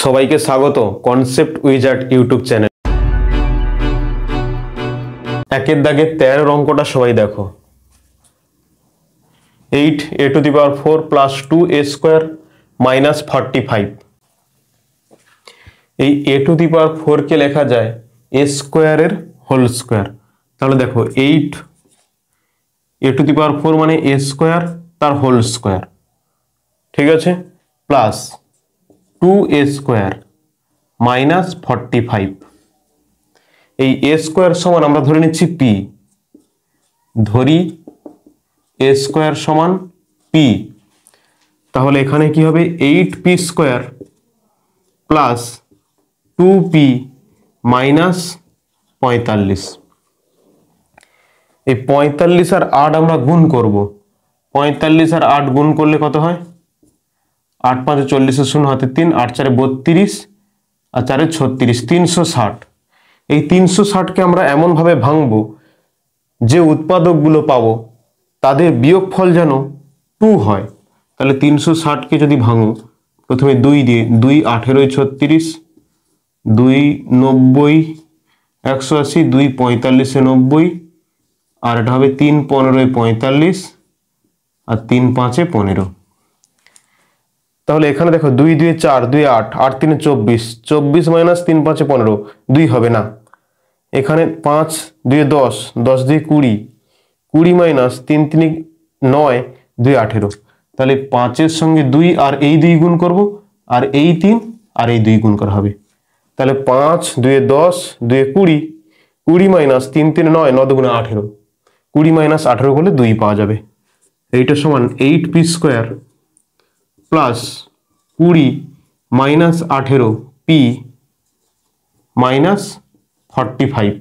সবাইকে স্বাগত concept wizard YouTube channel. একের দাগে 13 অঙ্কটা সবাই দেখো। 8a⁴ plus 2a² minus 45। এই a⁴ কে লেখা যায় a স্কোয়ারের হোল স্কোয়ার। তাহলে দেখো 8a⁴ মানে a স্কোয়ার তার হোল স্কোয়ার, ঠিক আছে, প্লাস 2a² মাইনাস 45। এই a স্কোয়ার সমান আমরা ধরে নিচ্ছি p, ধরি a স্কোয়ার সমান p। তাহলে এখানে কি হবে 8p² প্লাস 2p মাইনাস 45। এই 45 আর 8 আমরা গুণ করব। 45 আর 8 গুণ করলে কত হয়? 8 5 40 শূন্য হাতে 3, 8 4 32 আর 4 36, 360। এই 360কে আমরা এমনভাবে ভাঙবো যে উৎপাদকগুলো পাবো তাদের বিয়োগফল যেন 2 হয়। তাহলে 360কে যদি ভাঙো প্রথমে 2 দিয়ে, 2 18 36, 2 90 180, 2 45 90, আর এটা হবে 3 15 45 আর 3 5 15। তাহলে এখানে দেখো 2 2 4, 2 8, 8 3 24, 24 মাইনাস 3 5 15, 2 হবে না। এখানে 5 2 10, 10 2 20, 20 মাইনাস 3 3 9, 2 18। তাহলে 5 এর সঙ্গে 2 আর এই 2 গুণ করব, আর এই 3 আর এই 2 গুণ করা হবে। তাহলে 5 2 10, 2 20, 20 মাইনাস 3 3 9, 9 2 18, 20 মাইনাস 18 করলে 2 পাওয়া যাবে। এইটা সমান 8p² plus 20 minus 18p minus 45।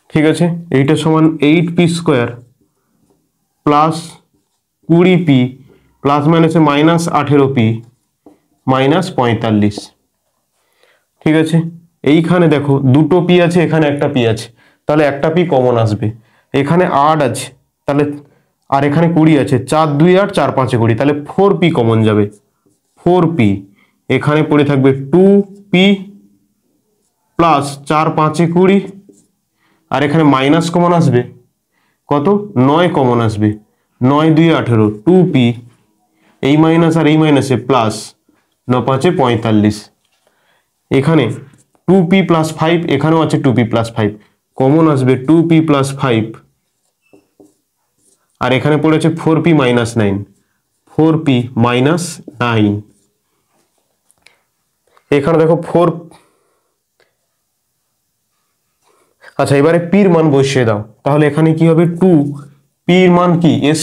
ঠিক আছে, এইটা সমান 8p² প্লাস 20p প্লাস মাইনাসে মাইনাস 18p মাইনাস 45। ঠিক আছে, এইখানে দেখো দুটো p আছে, এখানে একটা p আছে, তাহলে একটা p কমন আসবে। এখানে 8 আছে, তাহলে আর এখানে 20 আছে, 4 2 8, 4 5 20, তাহলে 4p কমন যাবে। 4p এখানে পড়ে থাকবে 2p প্লাস 4 5 20, আর এখানে মাইনাস কমন আসবে কত? 9 কমন আসবে, 9 2 18, 2p, এই মাইনাস আর এই মাইনাসে প্লাস, 9 5 45। এখানে 2p প্লাস 5, এখানেও আছে 2p প্লাস 5, কমন আসবে 2p প্লাস 5, আর এখানে পড়েছে 4p মাইনাস 9, 4p মাইনাস 9। এখানে দেখো 4। আচ্ছা, এবারে পির মান বসিয়ে দাও। তাহলে এখানে কি হবে? 2, পির মান কি? a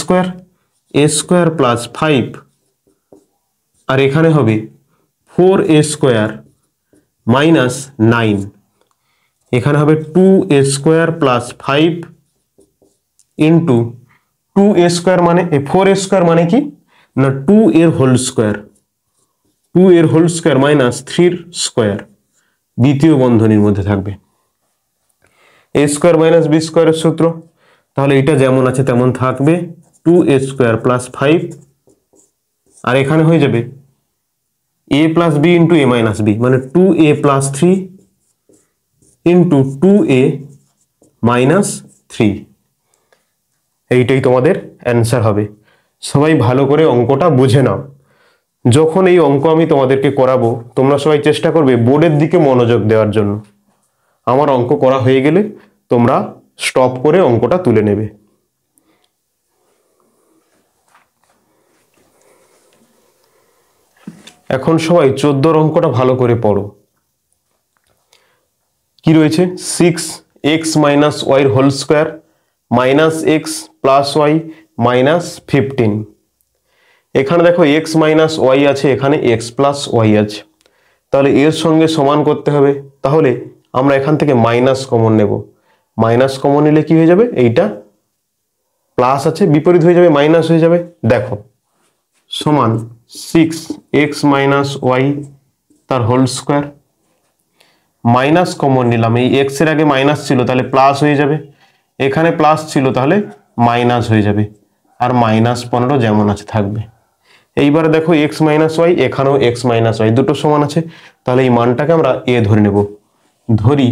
স্কোয়ার প্লাস 5, আর এখানে হবে 4a² মাইনাস 9। এখানে হবে 2a² প্লাস 5 ইন্টু 2a² মানে 4a² মানে কি না 2 এর হোল স্কোয়ার, 2 এর হোল স্কোয়ার মাইনাস 3 স্কোয়ার দ্বিতীয় বন্ধনীর মধ্যে থাকবে। a² মাইনাস b² এর সূত্র, তাহলে এটা যেমন আছে তেমন থাকবে, 2a² প্লাস 5, আর এখানে হয়ে যাবে a plus b into a minus b, মানে 2a plus 3 into 2a minus 3। এইটাই তোমাদের অ্যান্সার হবে। সবাই ভালো করে অঙ্কটা বুঝে নাও। যখন এই অঙ্ক আমি তোমাদেরকে করাবো তোমরা সবাই চেষ্টা করবে বোর্ডের দিকে মনোযোগ দেওয়ার জন্য। আমার অঙ্ক করা হয়ে গেলে তোমরা স্টপ করে অঙ্কটা তুলে নেবে। এখন সবাই 14 অঙ্কটা ভালো করে পড়ো। কি রয়েছে? 6x minus Y whole square minus X plus Y minus 15। এখানে দেখো x মাইনাস ওয়াই আছে, এখানে x প্লাস ওয়াই আছে, তাহলে এর সঙ্গে সমান করতে হবে। তাহলে আমরা এখান থেকে মাইনাস কমন নেব। মাইনাস কমন নিলে কি হয়ে যাবে? এইটা প্লাস আছে, বিপরীত হয়ে যাবে, মাইনাস হয়ে যাবে। দেখো সমান 6x মাইনাস ওয়াই তার হোল স্কোয়ার, মাইনাস কমন নিলাম, এই x এর আগে মাইনাস ছিল তাহলে প্লাস হয়ে যাবে, এখানে প্লাস ছিল তাহলে মাইনাস হয়ে যাবে, আর মাইনাস 15 যেমন আছে থাকবে। এইবার দেখো এক্স মাইনাস ওয়াই, এখানেও এক্স মাইনাস ওয়াই, দুটো সমান আছে, তাহলে এই মানটাকে আমরা এ ধরে নেব। ধরি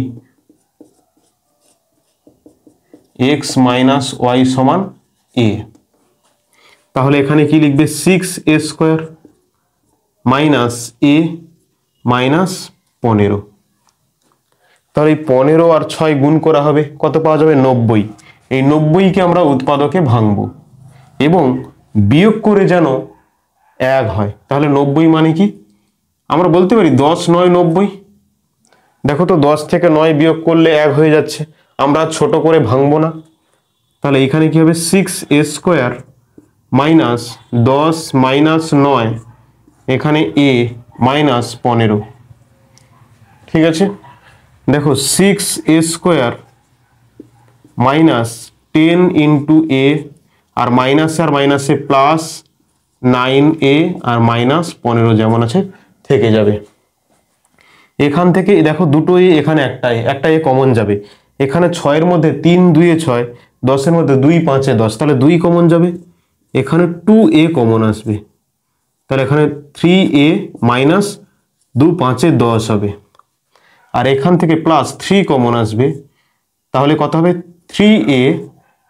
এক্স মাইনাস ওয়াই সমান এ। তাহলে এখানে কি লিখবে, 6a² মাইনাস এ মাইনাস 15। তাহলে এই 15 আর 6 গুণ করা হবে, কত পাওয়া যাবে, 90। এই 90কে আমরা উৎপাদকে ভাঙব এবং বিয়োগ করে যেন 1 হয়। তাহলে 90 মানে কি, আমরা বলতে পারি 10 9 90। দেখো তো 10 থেকে 9 বিয়োগ করলে 1 হয়ে যাচ্ছে, আমরা ছোট করে ভাঙবো না। তাহলে এখানে কি হবে, 6a² মাইনাস 10 মাইনাস 9, এখানে এ মাইনাস 15। ঠিক আছে, দেখো 6a² মাইনাস 10 ইন্টু এ, আর মাইনাসে প্লাস 9a আর মাইনাস 15 যেমন আছে থেকে যাবে। এখান থেকে দেখো দুটো এ, এখানে একটা এ কমন যাবে। এখানে 6 মধ্যে 3 2 6, 10 মধ্যে 2 5 10, তাহলে 2 কমন যাবে। এখানে 2a কমন আসবে, তাহলে এখানে 3a মাইনাস 2 5 10 হবে। আর এখান থেকে প্লাস 3 কমন আসবে, তাহলে কত হবে, 3a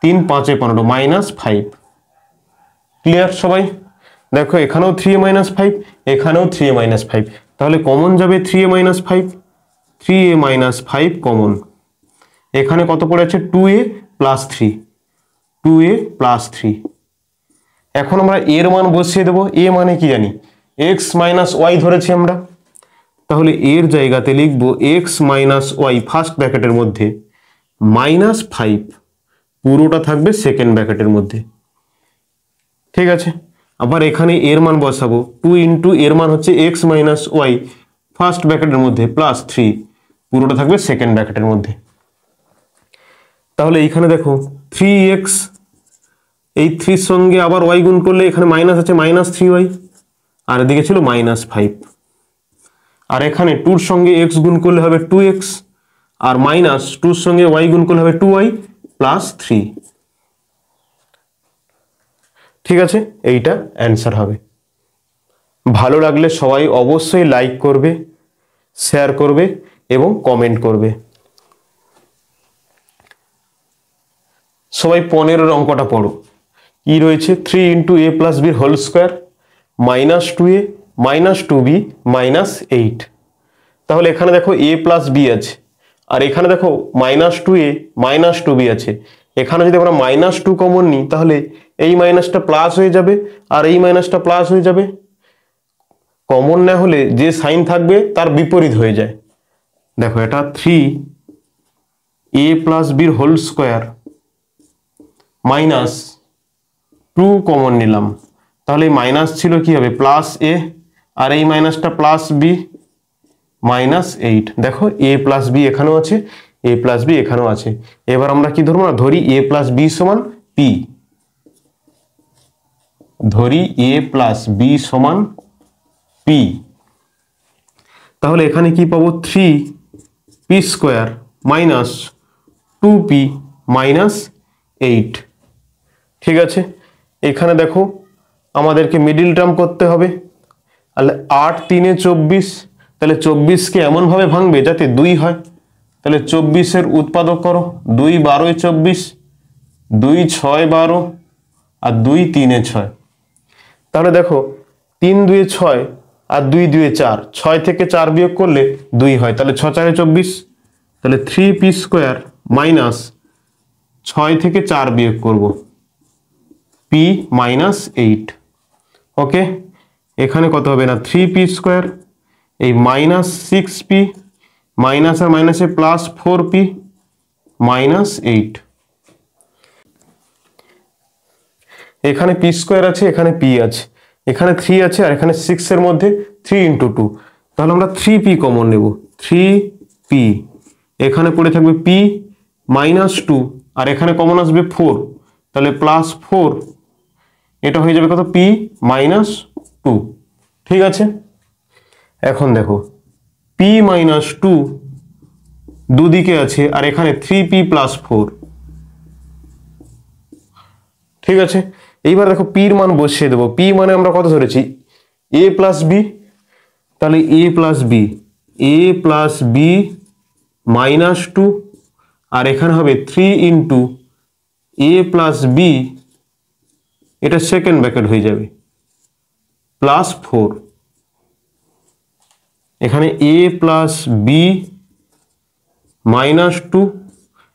3 5 15 মাইনাস 5। ক্লিয়ার সবাই? দেখো এখানেও 3a মাইনাস 5, এখানেও 3a মাইনাস 5, তাহলে কমন যাবে 3a minus 5, 3a minus 5 common. এখানে কত পড়ে আছে, 2a প্লাস 3, 2a প্লাস 3। এখন আমরা এর মান বসিয়ে দেবো। এ মানে কি জানি, এক্স মাইনাস ওয়াই ধরেছি আমরা, তাহলে এর জায়গাতে লিখবো এক্স মাইনাস ওয়াই ফার্স্ট ব্র্যাকেটের মধ্যে মাইনাস 5, পুরোটা থাকবে সেকেন্ড ব্র্যাকেটের মধ্যে। ঠিক আছে, আবার এখানে এর মান বসাবো, 2 ইন্টু এর মান হচ্ছে এক্স মাইনাস ওয়াই ফার্স্ট ব্র্যাকেটের মধ্যে প্লাস 3, পুরোটা থাকবে সেকেন্ড ব্র্যাকেটের মধ্যে। তাহলে এইখানে দেখো 3x, এই 3 সঙ্গে আবার ওয়াই গুণ করলে এখানে মাইনাস আছে, মাইনাস 3y, আর এদিকে ছিল মাইনাস 5। আর এখানে 2 এর সঙ্গে x গুণ করলে হবে 2x, আর মাইনাস 2 এর সঙ্গে y গুণ করলে হবে 2y প্লাস 3। ঠিক আছে, এইটা অ্যান্সার হবে। ভালো লাগলে সবাই অবশ্যই লাইক করবে, শেয়ার করবে এবং কমেন্ট করবে। সবাই 15 অঙ্কটা পড়ো। কি রয়েছে, 3 ইন্টু এ প্লাস বির whole square minus 2a minus 2b minus 8। তাহলে এখানে দেখো এ প্লাস বি আছে, আর এখানে দেখো মাইনাস 2a মাইনাস 2b আছে। এখানে যদি আমরা মাইনাস 2 কমন নিই, তাহলে এই মাইনাসটা প্লাস হয়ে যাবে আর এই মাইনাসটা প্লাস হয়ে যাবে। কমন না হলে যে সাইন থাকবে তার বিপরীত হয়ে যায়। দেখো এটা 3a প্লাস বির হোল স্কোয়ার মাইনাস 2 কমন নিলাম, তাহলে এই মাইনাস ছিল কি হবে, প্লাস এ, আর এই মাইনাসটা প্লাস বি মাইনাস 8। দেখো এ প্লাস বি এখানেও আছে, এ প্লাস বি এখানেও আছে। এবার আমরা কি ধরবো না, ধরি এ প্লাস বি সমান পি, ধরি এ প্লাস বি সমান পি। তাহলে এখানে কি পাবো, 3p² মাইনাস 2p মাইনাস 8। ঠিক আছে, এখানে দেখো আমাদেরকে মিডিল টার্ম করতে হবে। তাহলে 8 3 24, তাহলে 24কে এমনভাবে ভাঙবে যাতে 2 হয়। তাহলে 24-এর উৎপাদক করো, 2 12 24, 2 6 12 আর 2 3 6। তাহলে দেখো 3 2 6 আর 2 2 4, 6 থেকে 4 বিয়োগ করলে 2 হয়, তাহলে 6 4 24। তাহলে 3p² মাইনাস 6 থেকে 4 বিয়োগ করব, p মাইনাস 8। ওকে, এখানে কত হবে না, 3p², এই মাইনাস 6p, মাইনাস আর মাইনাসে প্লাস 4p মাইনাস 8। এখানে p² আছে, এখানে p আছে, এখানে 3 আছে, আর এখানে 6 এর মধ্যে 3 ইন্টু 2, তাহলে আমরা 3p কমন নেব, 3p। এখানে পড়ে থাকবে p মাইনাস 2, আর এখানে কমন আসবে 4, তাহলে প্লাস 4, এটা হয়ে যাবে কত, p মাইনাস 2। ঠিক আছে, এখন দেখো p মাইনাস 2 দুদিকে আছে, আর এখানে 3p প্লাস 4। ঠিক আছে, এইবার দেখো পির মান বসিয়ে দেবো। পি মানে আমরা কত ধরেছি, এ প্লাস বি, তাহলে এ প্লাস বি, এ প্লাস বি মাইনাস টু, আর এখানে হবে 3 ইন্টু এ প্লাস বি, এটা সেকেন্ড ব্র্যাকেট হয়ে যাবে, প্লাস 4, এখানে এ প্লাস বি মাইনাস টু,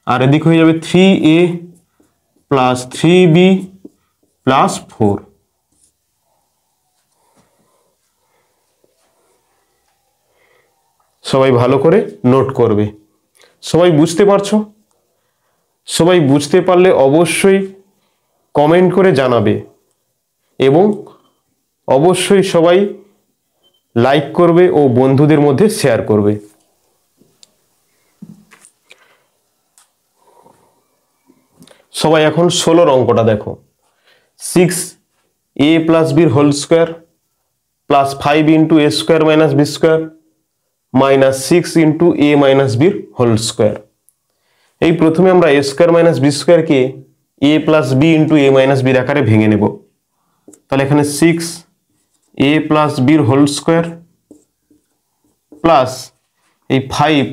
আর এদিক হয়ে যাবে 3a প্লাস 3b প্লাস 4। সবাই ভালো করে নোট করবে। সবাই বুঝতে পারছো? সবাই বুঝতে পারলে অবশ্যই কমেন্ট করে জানাবে, এবং অবশ্যই সবাই লাইক করবে ও বন্ধুদের মধ্যে শেয়ার করবে। সবাই এখন 16 অঙ্কটা দেখো। 6a প্লাস বির whole square plus 5 into a square minus B square minus 6 into a minus বির হোল স্কোয়ার। এই প্রথমে আমরা এ স্কোয়ার মাইনাস বি স্কোয়ারকে a plus B into a minus বির আকারে ভেঙে নেব। তাহলে এখানে 6a প্লাস বির হোল স্কোয়ার প্লাস এই 5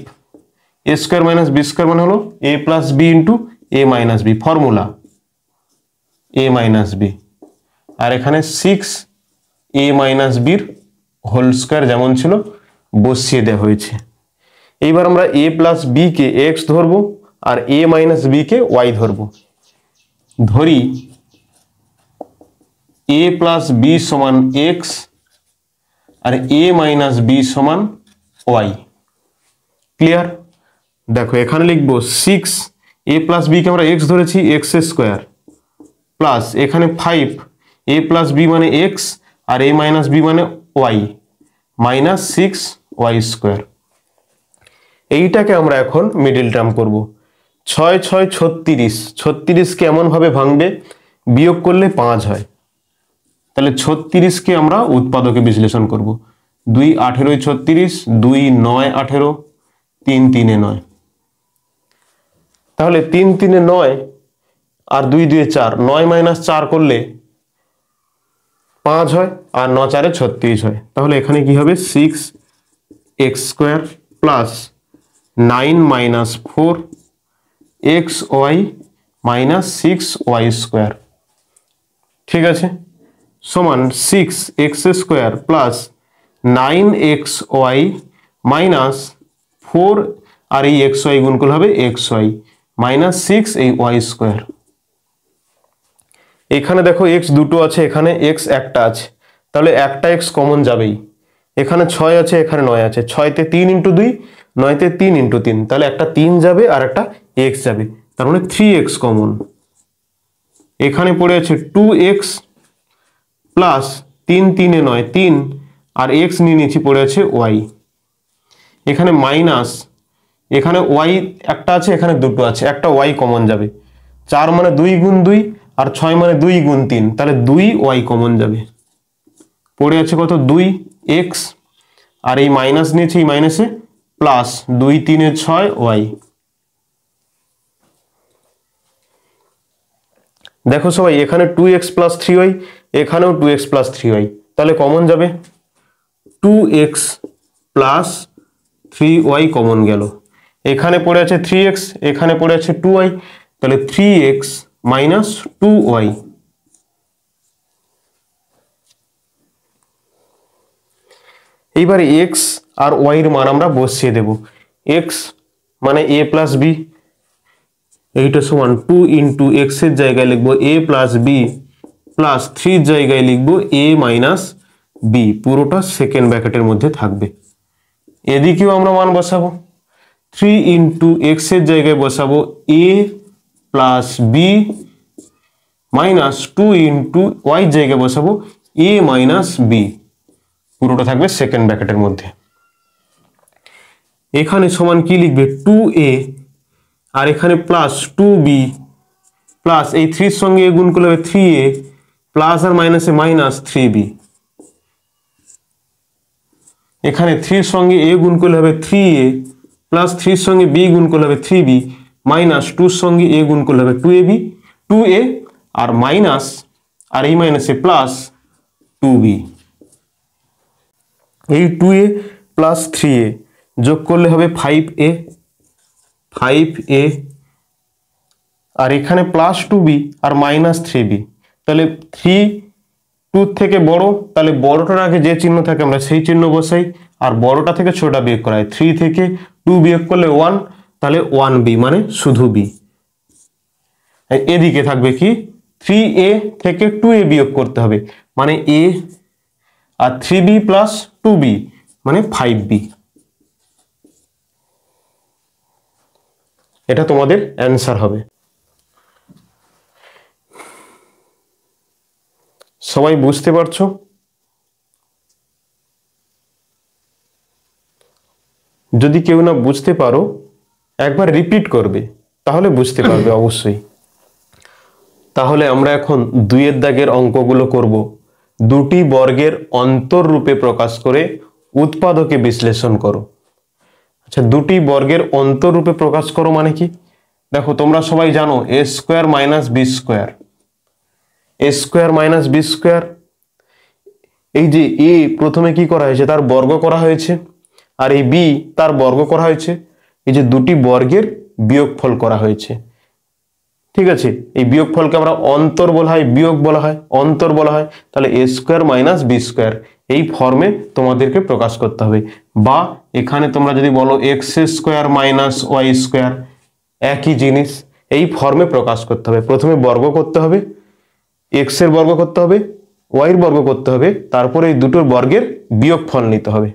এ স্কোয়ার মাইনাস বি স্কোয়ার মানে হলো এ plus B into a minus B, formula A minus B, আর এখানে 6a মাইনাস বির হোল স্কোয়ার যেমন ছিল বসিয়ে দেওয়া হয়েছে। এইবার আমরা এ প্লাস বি কে এক্স ধরবো আর এ মাইনাস বি কে ওয়াই ধরবো। ধরি এ প্লাস বি সমান এক্স আর এ মাইনাস বি সমান ওয়াই। ক্লিয়ার? দেখো এখানে লিখবো 6a প্লাস বি কে আমরা এক্স ধরেছি, এক্স স্কোয়ার, প্লাস এখানে 5a প্লাস বি মানে এক্স আর এ মাইনাস বি মানে ওয়াই, মাইনাস 6y স্কোয়ার। এইটাকে আমরা এখন মিডিল টার্ম করব। 6 6 36, 36কে এমনভাবে ভাঙবে বিয়োগ করলে 5 হয়। তাহলে 36কে আমরা উৎপাদকে বিশ্লেষণ করব। 2 18 36, 2 9 18, 3 3 9। তাহলে 3 3 9 আর 2 2 4, 9 মাইনাস 4 করলে 5 হয়, আর 9 4 36 হয়। তাহলে এখানে কি হবে, 6x square plus 9 minus 4xy minus 6y square, ঠিক আছে, সমান 6x square plus 9xy minus 4, আর এই xy গুণ করলে হবে xy মাইনাস 6 এই y স্কোয়ার। এখানে দেখো x দুটো আছে, এখানে x একটা আছে, তাহলে একটা x কমন যাবেই। এখানে 6 আছে, এখানে 9 আছে, 6 তে 3 ইন্টু 2, 9 তে 3 ইন্টু 3, তাহলে একটা 3 যাবে আর একটা x যাবে, তার মানে 3x কমন। এখানে পড়ে আছে 2x প্লাস 3 3 9 3, আর x নিয়ে নিয়েছি পড়ে আছে y। এখানে মাইনাস, এখানে y একটা আছে, এখানে দুটো আছে, একটা y কমন যাবে। 4 মানে 2 গুণ 2, আর 6 মানে 2 গুণ 3, তাহলে 2y কমন যাবে। পড়ে আছে কত, 2x, আর এই মাইনাস নিয়েছি, এই মাইনাসে প্লাস 2 3 6y। দেখো সবাই এখানে 2x প্লাস 3y, এখানেও 2x প্লাস 3y, তাহলে কমন যাবে 2x প্লাস 3y কমন গেল। এখানে পড়ে আছে 3x, এখানে পড়ে আছে 2y, তাহলে 3x মাইনাস 2y। এইবারে x আর y এর মান আমরা বসিয়ে দেব। x মানে a প্লাস বি, এইটা সমান 2 ইন্টু এক্স এর জায়গায় লিখবো a প্লাস বি প্লাস 3 জায়গায় লিখবো a মাইনাস বি, পুরোটা সেকেন্ড ব্র্যাকেটের মধ্যে থাকবে। এদিকেও আমরা মান বসাবো, 3 ইন্টু এক্স এর জায়গায় বসাবো a plus B minus 2 into Y জায়গায় বসাবো a মাইনাস বি, পুরোটা থাকবে সেকেন্ড ব্র্যাকেটের মধ্যে। এখানে সমান কি লিখবে, 2a, আর এখানে প্লাস 2b প্লাস এই 3 এর সঙ্গে গুণ করলে হবে 3a প্লাস আর মাইনাসে মাইনাস 3b। এখানে 3 এর সঙ্গে a গুণ করলে হবে 3a প্লাস 3 এর সঙ্গে b গুণ করলে হবে 3b মাইনাস 2 এর সঙ্গে a গুণ করলে হবে 2a, আর মাইনাস আর এই মাইনাসে প্লাস 2b, এই 2a প্লাস 3a যোগ করলে হবে 5a, 5a, আর এখানে প্লাস 2b আর মাইনাস 3b। তাহলে 3 2 থেকে বড়, তাহলে বড়টার আগে যে চিহ্ন থাকে আমরা সেই চিহ্ন বসাই, আর বড়টা থেকে ছোটটা বিয়োগ করা হয়। 3 থেকে 2 বিয়োগ করলে 1, তাহলে 1b মানে শুধু b। এদিকে থাকবে কি 3a থেকে 2a বিয়োগ করতে হবে, মানে a, R 3b plus 2b মানে 5b। এটা তোমাদের অ্যান্সার হবে। সবাই বুঝতে পারছো? যদি কেউ না বুঝতে পারো একবার রিপিট করবে, তাহলে বুঝতে পারবে অবশ্যই। তাহলে আমরা এখন 2 দাগের অঙ্কগুলো করব। দুটি বর্গের অন্তর রূপে প্রকাশ করে উৎপাদকে বিশ্লেষণ করো। আচ্ছা, দুটি বর্গের অন্তর রূপে প্রকাশ করো মানে কি? দেখো, তোমরা সবাই জানো a square minus B square, a square minus B square. এই যে a প্রথমে কি করা হয়েছে, তার বর্গ করা হয়েছে, আর এই b তার বর্গ করা হয়েছে। এই যে দুটি বর্গের বিয়োগফল করা হয়েছে, ঠিক আছে? এই বিয়োগফলকে আমরা অন্তর বলা হয়, বিয়োগ বলা হয়, অন্তর বলা হয়। তাহলে a square minus B square এই ফর্মে তোমাদেরকে প্রকাশ করতে হবে। বা এখানে তোমরা যদি বলো X square minus Y square, একই জিনিস, এই ফর্মে প্রকাশ করতে হবে। প্রথমে বর্গ করতে হবে, এক্স এর বর্গ করতে হবে, ওয়াই এর বর্গ করতে হবে, তারপরে এই দুটোর বর্গের বিয়োগফল নিতে হবে।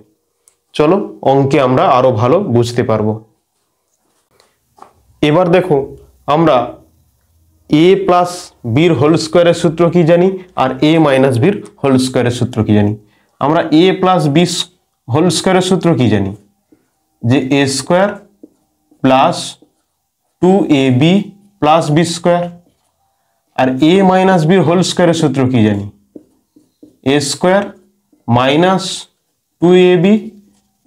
চলো অঙ্কে আমরা আরো ভালো বুঝতে পারবো। এবার দেখো, আমরা a প্লাস বির হোল স্কোয়ারের সূত্র কি জানি, আর a মাইনাস বির হোল স্কোয়ারের সূত্র কি জানি। আমরা a প্লাস বি হোল স্কোয়ারের সূত্র কি জানি, যে a square plus 2ab plus B square. আর a মাইনাস বির হোল স্কোয়ারের সূত্র কি জানি, a square minus 2ab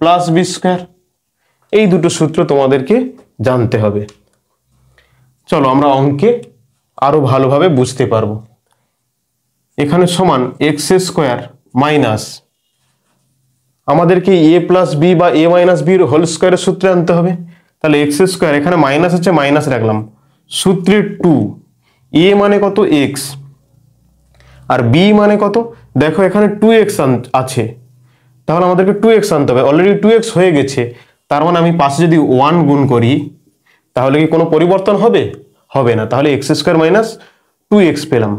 plus B square. এই দুটো সূত্র তোমাদেরকে জানতে হবে। চলো আমরা অঙ্কে আরো ভালোভাবে বুঝতে পারবো। এখানে সমান এক্স স্কোয়ার মাইনাস, আমাদেরকে এ প্লাস বি বা এ মাইনাস বির হোল স্কোয়ারের সূত্রে আনতে হবে। তাহলে এক্স স্কোয়ার, এখানে মাইনাস আছে, মাইনাস রাখলাম, সূত্রে 2, এ মানে কত এক্স, আর বি মানে কত, দেখো এখানে 2x আছে, তাহলে আমাদেরকে 2x আনতে হবে। অলরেডি 2x হয়ে গেছে, তার মানে আমি পাশে যদি 1 গুণ করি তাহলে কি কোনো পরিবর্তন হবে? হবে না। তাহলে এক্স স্কোয়ার মাইনাস 2x পেলাম,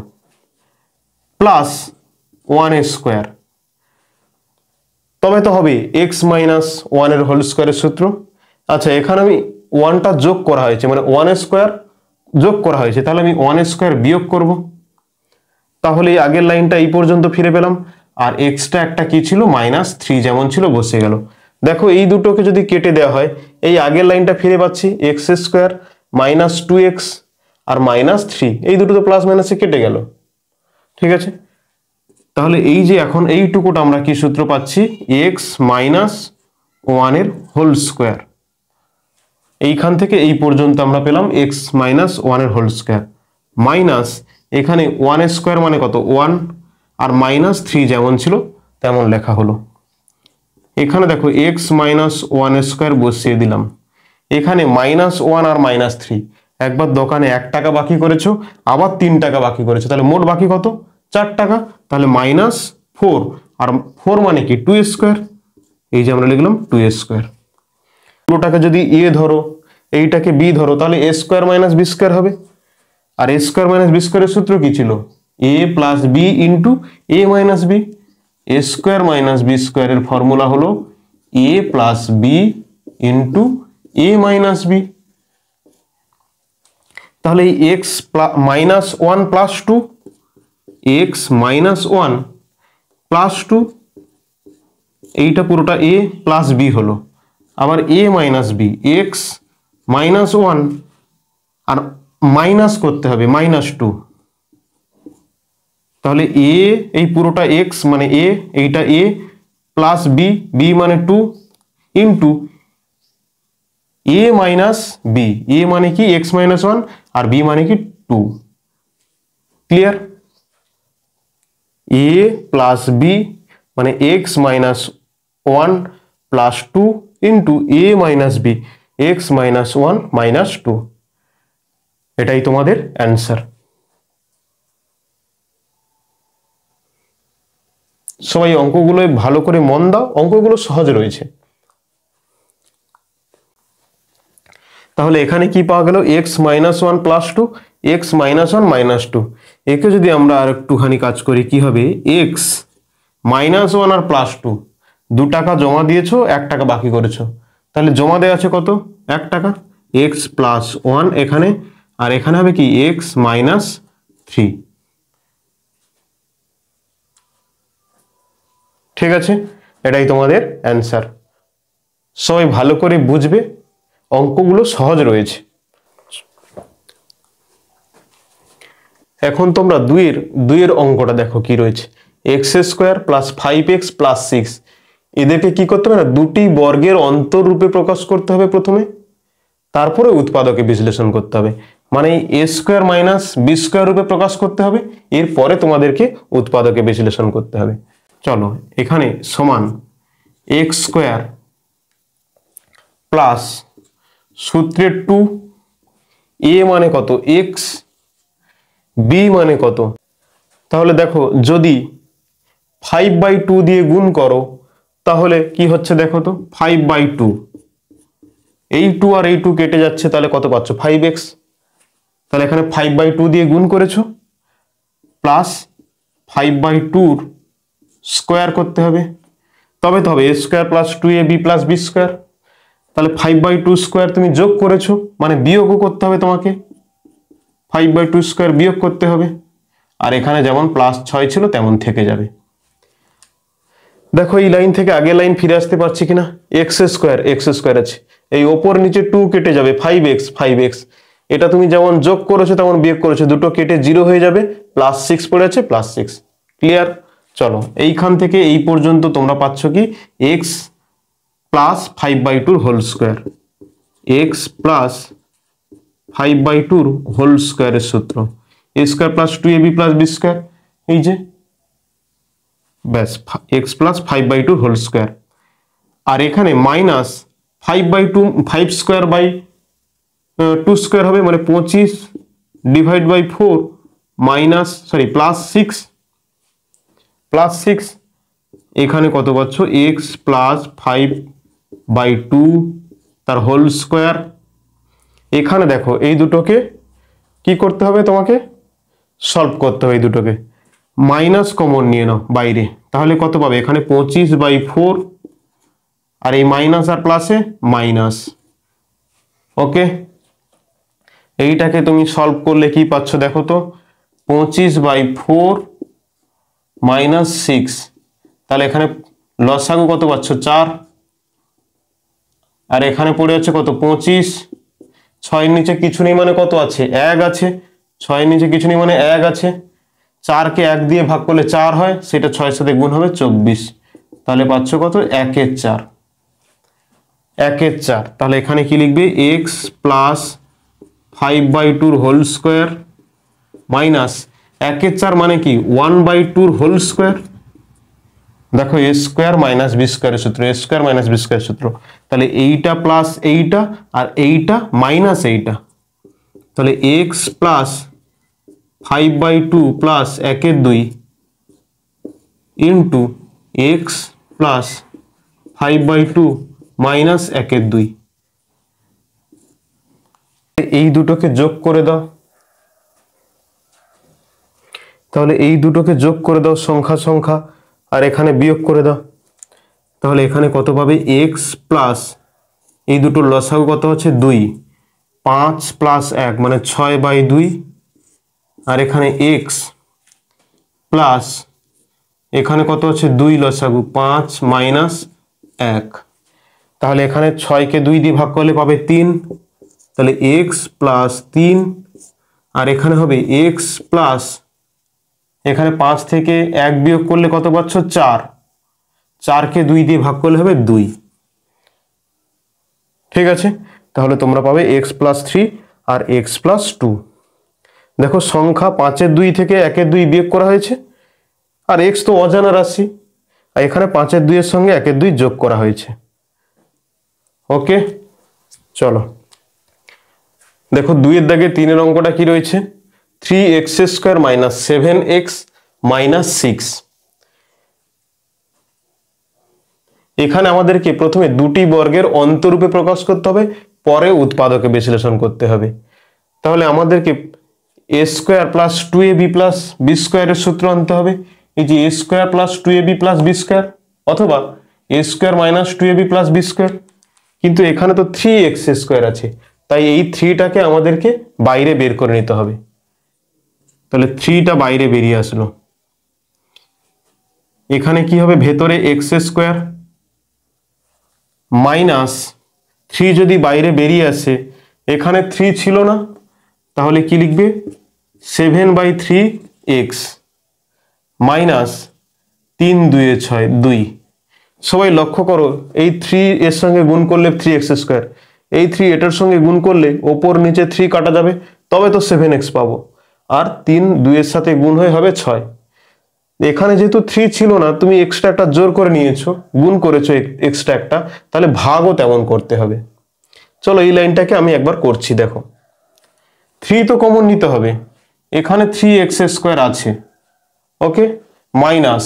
প্লাস 1 স্কোয়ার, তবে তো হবে এক্স মাইনাস 1 এর হোল স্কোয়ারের সূত্র। আচ্ছা, এখানে আমি 1টা যোগ করা হয়েছে, মানে 1 স্কোয়ার যোগ করা হয়েছে, তাহলে আমি 1 স্কোয়ার বিয়োগ করব। তাহলে এই আগের লাইনটা এই পর্যন্ত ফিরে পেলাম, আর এক্সট্রা একটা কি ছিল, -3 যেমন ছিল বসে গেল। দেখো, এই দুটোকে যদি কেটে দেওয়া হয়, এই আগের লাইনটা ফিরে পাচ্ছি, এক্স স্কোয়ার মাইনাস 2x আর -3, এই দুটো তো প্লাস মাইনাসে কেটে গেল, ঠিক আছে? তাহলে এই যে এখন এইটুকুটা আমরা কি সূত্র পাচ্ছি, এক্স মাইনাস 1 এর হোল স্কোয়ার। এইখান থেকে এই পর্যন্ত আমরা পেলাম এক্স মাইনাস 1 এর হোল স্কোয়ার, মাইনাস এখানে 1 স্কোয়ার মানে কত 1, আর -3 যেমন ছিল তেমন লেখা হলো। এখানে দেখো এক্স মাইনাস 1 স্কোয়ার বসিয়ে দিলাম, এখানে -1 আর -3, একবার দোকানে 1 টাকা বাকি করেছো, আবার 3 টাকা বাকি করেছো, তাহলে মোট বাকি কত, 4 টাকা। তাহলে -4, আর 4 মানে কি 2 স্কোয়ার, এই যে আমরা লিখলাম 2 স্কোয়ার। পুরোটাকে যদি এ ধরো, এইটাকে বি ধরো, তাহলে এ স্কোয়ার মাইনাস বি স্কোয়ার হবে। আর এ স্কোয়ার মাইনাস বি স্কোয়ারের সূত্র কি ছিল, এ plus B into a minus B. A square minus B স্কোয়ারের ফর্মুলা হলো এ plus B into a minus B. তাহলে এই x minus 1 plus 2, x minus 1 plus 2, এইটা পুরোটা এ প্লাস বি হলো। আবার এ মাইনাস বি, এক্স মাইনাস 1 আর মাইনাস করতে হবে -2, তাহলে এ এই পুরোটা এক্স মানে এ, এইটা এ প্লাস বি, বি মানে 2 ইন্টু এ মাইনাস বি, এ মানে কি এক্স মাইনাস 1 আর বি মানে কি 2। ক্লিয়ার? এ প্লাস বি মানে x minus 1 plus 2 into a minus B x minus 1 minus 2, এটাই তোমাদের অ্যান্সার। সবাই অঙ্কগুলো ভালো করে মন দাও, অঙ্কগুলো সহজ রয়েছে। তাহলে এখানে কি পাওয়া গেল, x minus 1 plus 2 x minus 1 minus 2। একে যদি আমরা আর একটুখানি কাজ করি কি হবে, এক্স মাইনাস 1 আর প্লাস 2, 2 টাকা জমা দিয়েছো 1 টাকা বাকি করেছো, তাহলে জমা দেওয়া আছে কত 1 টাকা, এক্স প্লাস 1 এখানে, আর এখানে হবে কি এক্স মাইনাস 3। ঠিক আছে, এটাই তোমাদের অ্যান্সার। সবাই ভালো করে বুঝবে, অঙ্কগুলো সহজ রয়েছে। এখন তোমরা দুইয়ের অঙ্কটা দেখো কি রয়েছে, x square plus 5x plus 6, এদেরকে কি করতে হবে না, দুটি বর্গের অন্তররূপে প্রকাশ করতে হবে প্রথমে, তারপরে উৎপাদকে বিশ্লেষণ করতে হবে। মানে এ স্কোয়ার মাইনাস বি স্কোয়ার রূপে প্রকাশ করতে হবে, এরপরে তোমাদেরকে উৎপাদকে বিশ্লেষণ করতে হবে। চলো, এখানে সমান এক্স স্কোয়ার প্লাস সূত্রের 2, এ মানে কত এক্স, বি মানে কত, তাহলে দেখো যদি 5/2 দিয়ে গুণ করো তাহলে কি হচ্ছে দেখো তো, 5/2, এই 2 আর এই 2 কেটে যাচ্ছে, তাহলে কত পাচ্ছ 5x। তাহলে এখানে 5/2 দিয়ে গুণ করেছো, প্লাস 5/2 স্কোয়ার করতে হবে, তবে তো হবে a square plus 2ab plus B square. তাহলে 5/2 স্কোয়ার তুমি যোগ করেছো, মানে বিয়োগও করতে হবে তোমাকে, 5/2 স্কোয়ার বিয়োগ করতে হবে, আর এখানে যেমন প্লাস 6 ছিল তেমন থেকে যাবে। দেখো এই লাইন থেকে আগের লাইন ফিরে আসতে পারছি কিনা, এক্স স্কোয়ার আছে, এই ওপর নিচে 2 কেটে যাবে, 5x, এটা তুমি যেমন যোগ করেছো তেমন বিয়োগ করেছো, দুটো কেটে 0 হয়ে যাবে, প্লাস 6 পড়ে আছে, প্লাস 6। ক্লিয়ার? চলো, এইখান থেকে এই পর্যন্ত তোমরা পাচ্ছ কি x plus 5/2 whole square, x plus 5/2 whole স্কোয়ারের সূত্র, a square plus 2ab plus B square, এই যে ব্যাস এক্স প্লাস 5/2 হোল স্কোয়ার, আর এখানে মাইনাস 5/2 5 স্কোয়ার বাই 2 স্কোয়ার হবে, মানে 25 ডিভাইড বাই 4 মাইনাস প্লাস 6, এখানে কত পাচ্ছ এক্স প্লাস 5/2 তার হোল স্কোয়ার। এখানে দেখো এই দুটোকে কি করতে হবে, তোমাকে সলভ করতে হবে, এই দুটোকে মাইনাস কমন নিয়ে নাও বাইরে, তাহলে কত পাবে এখানে 25/4, আর এই মাইনাস আর প্লাসে মাইনাস। ওকে, এইটাকে তুমি সলভ করলে কি পাচ্ছ দেখো তো, 25/4 মাইনাস 6, তাহলে এখানে লসাগু কত পাচ্ছ 4, আর এখানে পড়ে আছে কত 25, 6 নিচে কিছু নেই মানে কত আছে 1 আছে, 6 নিচে কিছু নেই মানে 1 আছে, 4কে 1 দিয়ে ভাগ করলে 4 হয়, সেটা 6 সাথে গুণ হবে 24, তাহলে পাচ্ছ কত 1/4, 1/4। তাহলে এখানে কি লিখবে, X plus 5/2 whole square minus 1/4 মানে কি 1/2 হোল স্কোয়ার। দেখো এ স্কোয়ার মাইনাস বি স্কোয়ারের সূত্র, এ স্কোয়ার মাইনাস বি স্কোয়ারের সূত্র, তাহলে এইটা প্লাস এইটা আর এইটা মাইনাস এইটা, তাহলে x plus 5/2 plus 1/2 into x plus 5/2 minus 1/2, এই দুটোকে যোগ করে দাও, তাহলে এই দুটোকে যোগ করে দাও সংখ্যা, আর এখানে বিয়োগ করে দাও, তাহলে এখানে কত পাবে এক্স প্লাস এই দুটোর লসাগু কত হচ্ছে 2, 5 প্লাস 1 মানে 6/2, আর এখানে এক্স প্লাস এখানে কত হচ্ছে 2 লসাগু 5 মাইনাস 1, তাহলে এখানে 6কে 2 দিয়ে ভাগ করলে পাবে 3, তাহলে এক্স প্লাস 3, আর এখানে হবে এক্স প্লাস এখানে 5 থেকে 1 বিয়োগ করলে কত পাচ্ছ 4, 4কে 2 দিয়ে ভাগ করলে হবে 2। ঠিক আছে, তাহলে তোমরা পাবে এক্স প্লাস 3 আর এক্স প্লাস 2। দেখো সংখ্যা 5-এর 2 থেকে 1-এর 2 বিয়োগ করা হয়েছে, আর এক্স তো অজানা রাশি, আর এখানে 5-এর 2-এর সঙ্গে 1-এর 2 যোগ করা হয়েছে। ওকে, চলো দেখো 2-এর দাগে 3-এর অঙ্কটা কি রয়েছে, 3x² - 7x - 6। এখানে আমাদেরকে প্রথমে দুটি বর্গের অন্তরূপে প্রকাশ করতে হবে, পরে উৎপাদকে বিশ্লেষণ করতে হবে। তাহলে আমাদেরকে a² + 2ab + b² এর সূত্র আনতে হবে। এই যে a² + 2ab + b², অথবা a² - 2ab + b², কিন্তু এখানে তো 3x² আছে, তাই এই 3টাকে আমাদেরকে বাইরে বের করে নিতে হবে। তাহলে 3টা বাইরে বেরিয়ে আসলো। এখানে কি হবে, ভেতরে x² মাইনাস 3 যদি বাইরে বেরিয়ে আসে, এখানে 3 ছিল না, তাহলে কি লিখবে, 7/3x মাইনাস 3 2 6 2। সবাই লক্ষ্য করো, এই 3 এর সঙ্গে গুণ করলে 3x², এই 3 এটার সঙ্গে গুণ করলে ওপর নিচে 3 কাটা যাবে, তবে তো 7x পাবো, আর 3 2-এর সাথে গুণ হয়ে হবে 6। এখানে যেহেতু 3 ছিল না, তুমি এক্সট্রা একটা জোর করে নিয়েছো, গুণ করেছো এক্সট্রা একটা, তাহলে ভাগও তেমন করতে হবে। চলো এই লাইনটাকে আমি একবার করছি, দেখো 3 তো কমন নিতে হবে, এখানে 3x² আছে, ওকে, মাইনাস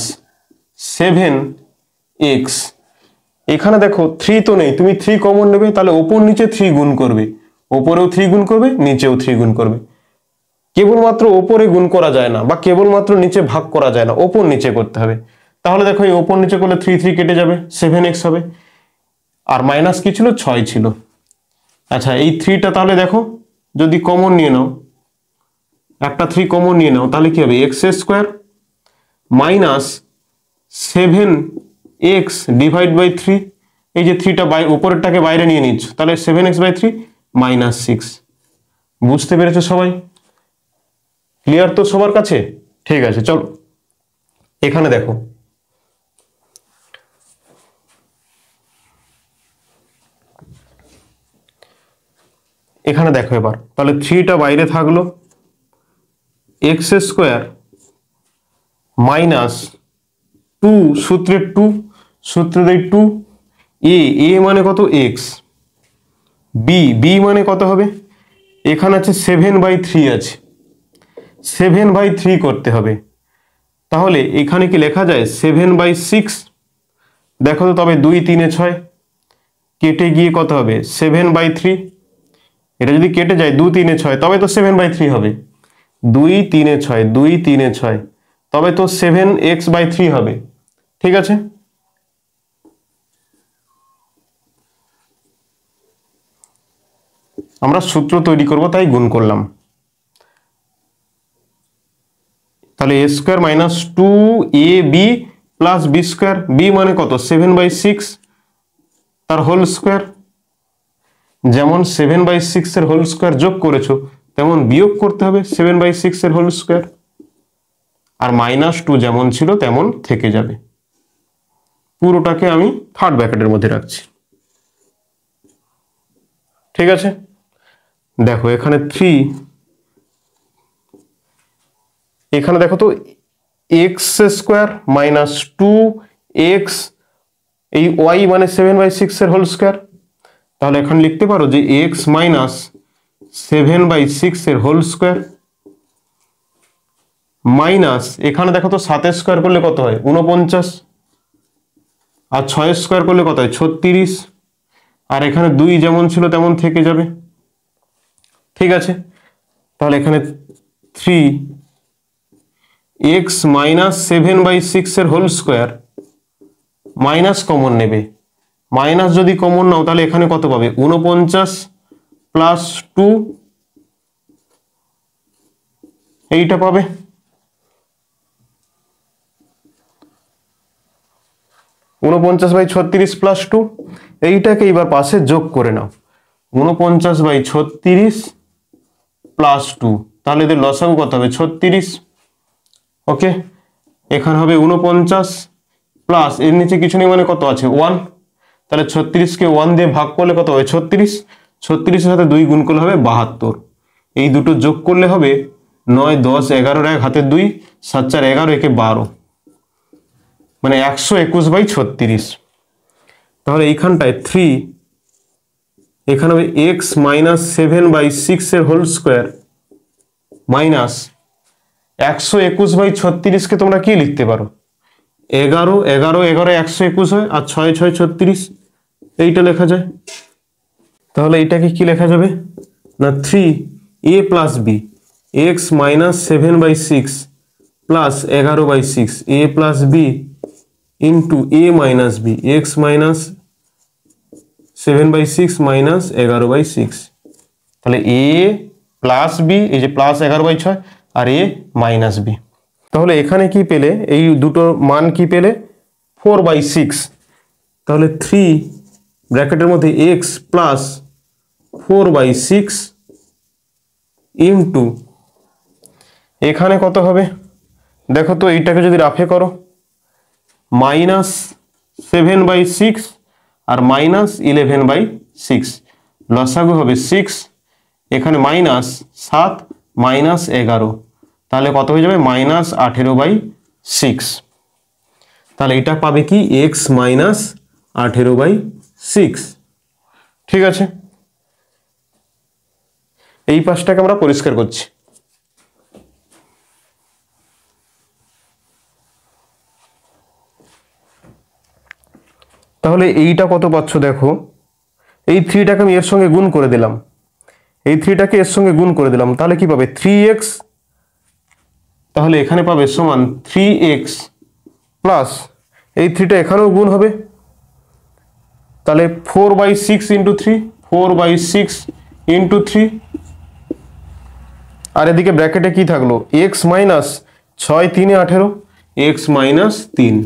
7x, এখানে দেখো 3 তো নেই, তুমি 3 কমন নেবে, তাহলে ওপর নিচে 3 গুণ করবে, ওপরেও 3 গুণ করবে, নিচেও 3 গুণ করবে। কেবলমাত্র ওপরে গুণ করা যায় না, বা কেবলমাত্র নিচে ভাগ করা যায় না, ওপর নিচে করতে হবে। তাহলে দেখো এই ওপর নিচে করলে 3 3 কেটে যাবে, 7x হবে, আর মাইনাস কি ছিল, 6 ছিল। আচ্ছা এই 3টা তাহলে দেখো যদি কমন নিয়ে নাও, একটা 3 কমন নিয়ে নাও, তাহলে কি হবে, x² minus 7x divide by 3, এই যে 3টা উপরেরটাকে বাইরে নিয়ে নিচ্ছ, তাহলে 7x/3 মাইনাস 6। বুঝতে পেরেছো সবাই? ক্লিয়ার তো সবার কাছে? ঠিক আছে, চলো এখানে দেখো, এখানে দেখো এবার, তাহলে 3টা বাইরে থাকলো, x² মাইনাস 2, সূত্রের 2, সূত্রের এই 2, a মানে কত, x, b মানে কত হবে, এখানে আছে 7/3 আছে, 7/3 করতে হবে। তাহলে এখানে কি লেখা যায়, 7/6, দেখো তো, তবে 2 3 6 কেটে গিয়ে কত হবে, 7/3। এটা যদি কেটে যায় 2 3 6, তবে তো 7/3 হবে, 2 3 6 2 3 6, তবে তো 7x/3 হবে। ঠিক আছে, আমরা সূত্র তৈরি করব, তাই গুণ করলাম। তাহলে a² - 2ab + b², b মানে কত, 7/6 তার হোল স্কোয়ার। যেমন 7/6 এর হোল স্কোয়ার যোগ করেছো, তেমন বিয়োগ করতে হবে 7/6 এর হোল স্কোয়ার, আর -2 যেমন ছিল তেমন থেকে যাবে। পুরোটাকে আমি থার্ড ব্র্যাকেটের মধ্যে রাখছি। ঠিক আছে, দেখো এখানে 3, এখানে দেখো তো x² - 2x, এই y মানে 7/6 এর হোল স্কোয়ার, তাহলে এখানে লিখতে পারো যে x - 7/6 এর হোল স্কোয়ার, মাইনাস এখানে দেখো তো 7² করলে কত হয়, 49, আর 6² করলে কত হয়, 36, আর এখানে 2 যেমন ছিল তেমন থেকে যাবে। ঠিক আছে, তাহলে এখানে 3x - 7/6 এর হোল স্কোয়ার, মাইনাস কমন নেবে, মাইনাস যদি কমন নাও তাহলে এখানে কত পাবে, 49 + 2, এইটা পাবে। = 49/36 + 2, এইটাকে এবার পাশে যোগ করে নাও, 49/36 + 2, তাহলে এদের লসাগু কত হবে, 36। ওকে, এখানে হবে 49 প্লাস এর নিচে কিছু নেই মানে কত আছে, 1, তাহলে 36কে 1 দিয়ে ভাগ করলে কত হবে, 36, 36 এর সাথে 2 গুণ করলে হবে 72, এই দুটো যোগ করলে হবে 9 10 11 1 হাতে 2, 7 4 11 একে 12, মানে 121/36। তাহলে এইখানটায় 3, এখানে হবে এক্স মাইনাস 7/6 এর হোল স্কোয়ার মাইনাস 121/36কে তোমরা কি লিখতে পারো? 11, 11, 11 121 হয়, আর 6, 6 36, এইটা লেখা যায়। তাহলে এইটাকে কি লেখা যাবে না 3a plus B x minus 7/6 plus 11/6 a plus B into a minus B x minus 7/6 minus 11/6। তাহলে a প্লাস বি, এই যে প্লাস 11/6 আর a মাইনাস বি। তাহলে এখানে কি পেলে, এই দুটো মান কি পেলে? 4/6। তাহলে 3 ব্র্যাকেটের মধ্যে x প্লাস 4/6 ইন্টু এখানে কত হবে দেখো তো, এইটাকে যদি রাফে করো মাইনাস 7/6 আর মাইনাস 11/6, লসাগু হবে 6, এখানে মাইনাস 7 মাইনাস 11, তাহলে কত হয়ে যাবে? মাইনাস 18/6। তাহলে এটা পাবে কি? X minus 18/6। ঠিক আছে, এই পাশটাকে আমরা পরিষ্কার করছি। তাহলে এইটা কত পাচ্ছ দেখো, এই 3টাকে আমি এর সঙ্গে গুণ করে দিলাম, এই 3টাকে এর সঙ্গে গুণ করে দিলাম, তাহলে কি পাবে? 3x। তাহলে এখানে পাবে সমান 3x প্লাস এই 3টা এখানেও গুণ হবে, তাহলে 4/6 ইন্টু 3, 4/6 ইন্টু 3, আর এদিকে ব্র্যাকেটে কি থাকলো? x minus 6 3 18, x minus 3।